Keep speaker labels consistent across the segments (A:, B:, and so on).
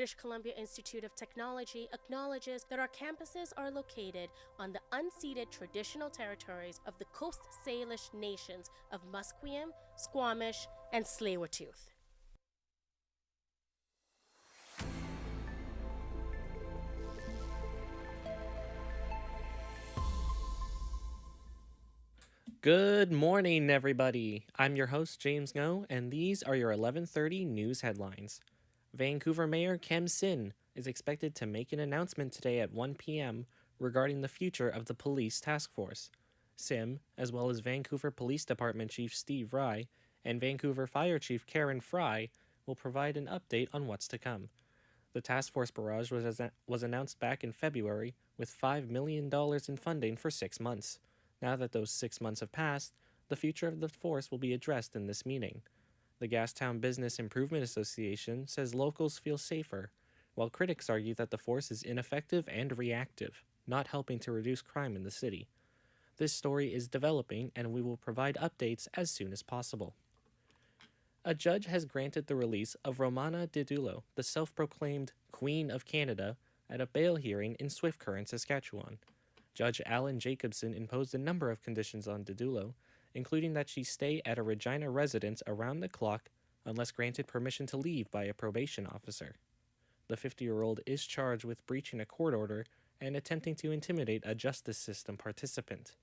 A: British Columbia Institute of Technology acknowledges that our campuses are located on the unceded traditional territories of the Coast Salish nations of Musqueam, Squamish, and Tsleil-Waututh.
B: Good morning, everybody. I'm your host, James Ngo, and these are your 11:30 news headlines. Vancouver Mayor Kem Sin is expected to make an announcement today at 1 p.m. regarding the future of the police task force. Sim, as well as Vancouver Police Department Chief Steve Rye and Vancouver Fire Chief Karen Fry, will provide an update on what's to come. The task force barrage was announced back in February with $5 million in funding for 6 months. Now that those 6 months have passed, the future of the force will be addressed in this meeting. The Gastown Business Improvement Association says locals feel safer, while critics argue that the force is ineffective and reactive, not helping to reduce crime in the city. This story is developing, and we will provide updates as soon as possible. A judge has granted the release of Romana Didulo, the self-proclaimed Queen of Canada, at a bail hearing in Swift Current, Saskatchewan. Judge Alan Jacobson imposed a number of conditions on Didulo, including that she stay at a Regina residence around the clock unless granted permission to leave by a probation officer. The 50-year-old is charged with breaching a court order and attempting to intimidate a justice system participant.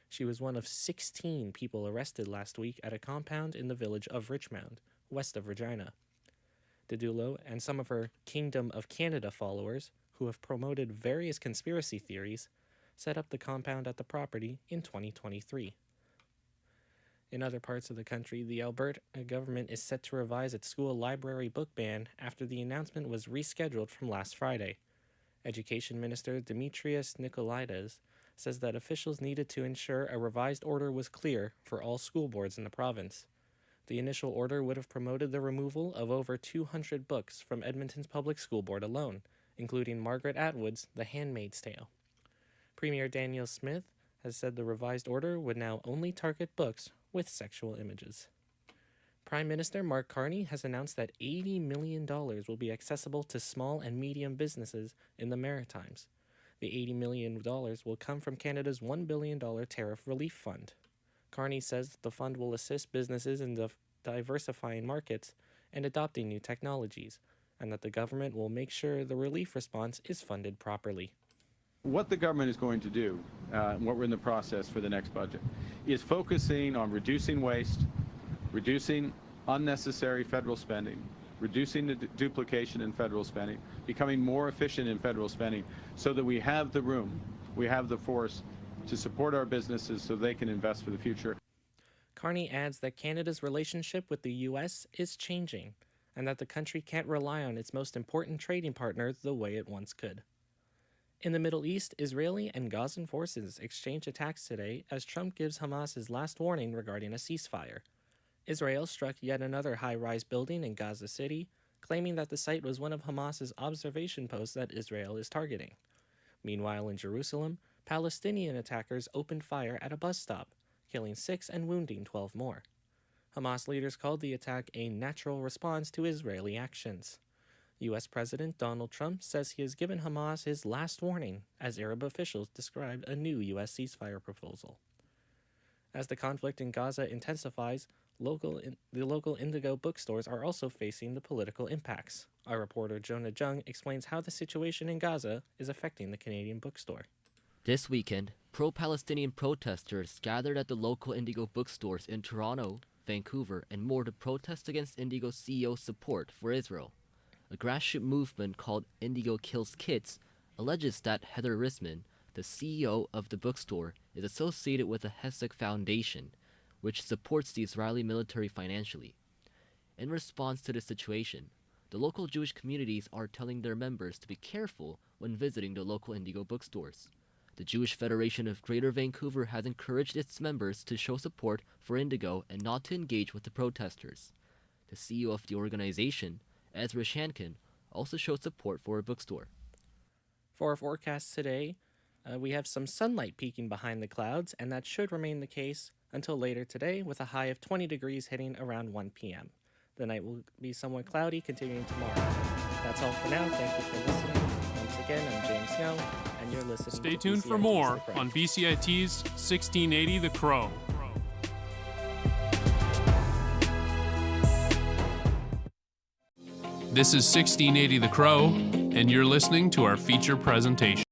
B: She was one of 16 people arrested last week at a compound in the village of Richmond, west of Regina. Didulo and some of her Kingdom of Canada followers, who have promoted various conspiracy theories, set up the compound at the property in 2023. In other parts of the country, the Alberta government is set to revise its school library book ban after the announcement was rescheduled from last Friday. Education Minister Demetrius Nicolaides says that officials needed to ensure a revised order was clear for all school boards in the province. The initial order would have promoted the removal of over 200 books from Edmonton's public school board alone, including Margaret Atwood's The Handmaid's Tale. Premier Daniel Smith has said the revised order would now only target books with sexual images. Prime Minister Mark Carney has announced that $80 million will be accessible to small and medium businesses in the Maritimes. The $80 million will come from Canada's $1 billion Tariff Relief Fund. Carney says that the fund will assist businesses in diversifying markets and adopting new technologies, and that the government will make sure the relief response is funded properly.
C: What the government is going to do, what we're in the process for the next budget, is focusing on reducing waste, reducing unnecessary federal spending, reducing the duplication in federal spending, becoming more efficient in federal spending, so that we have the room, we have the force to support our businesses so they can invest for the future.
B: Carney adds that Canada's relationship with the U.S. is changing, and that the country can't rely on its most important trading partner the way it once could. In the Middle East, Israeli and Gazan forces exchange attacks today as Trump gives Hamas his last warning regarding a ceasefire. Israel struck yet another high-rise building in Gaza City, claiming that the site was one of Hamas's observation posts that Israel is targeting. Meanwhile, in Jerusalem, Palestinian attackers opened fire at a bus stop, killing 6 and wounding 12 more. Hamas leaders called the attack a natural response to Israeli actions. U.S. President Donald Trump says he has given Hamas his last warning, as Arab officials described a new U.S. ceasefire proposal. As the conflict in Gaza intensifies, the local Indigo bookstores are also facing the political impacts. Our reporter Jonah Jung explains how the situation in Gaza is affecting the Canadian bookstore.
D: This weekend, pro-Palestinian protesters gathered at the local Indigo bookstores in Toronto, Vancouver, and more to protest against Indigo's CEO's support for Israel. A grassroots movement called Indigo Kills Kids alleges that Heather Risman, the CEO of the bookstore, is associated with the Hesek Foundation, which supports the Israeli military financially. In response to this situation, the local Jewish communities are telling their members to be careful when visiting the local Indigo bookstores. The Jewish Federation of Greater Vancouver has encouraged its members to show support for Indigo and not to engage with the protesters. The CEO of the organization, Ezra Shankin, also showed support for a bookstore.
B: For our forecast today, we have some sunlight peeking behind the clouds, and that should remain the case until later today, with a high of 20 degrees hitting around 1 p.m. The night will be somewhat cloudy, continuing tomorrow. That's all for now. Thank you for listening. Once again, I'm James Snow, and you're listening
E: Stay
B: to
E: tuned for
B: BCIT's
E: more
B: The Crow.
E: on BCIT's 1680 The Crow. This is 1680 The Crow, and you're listening to our feature presentation.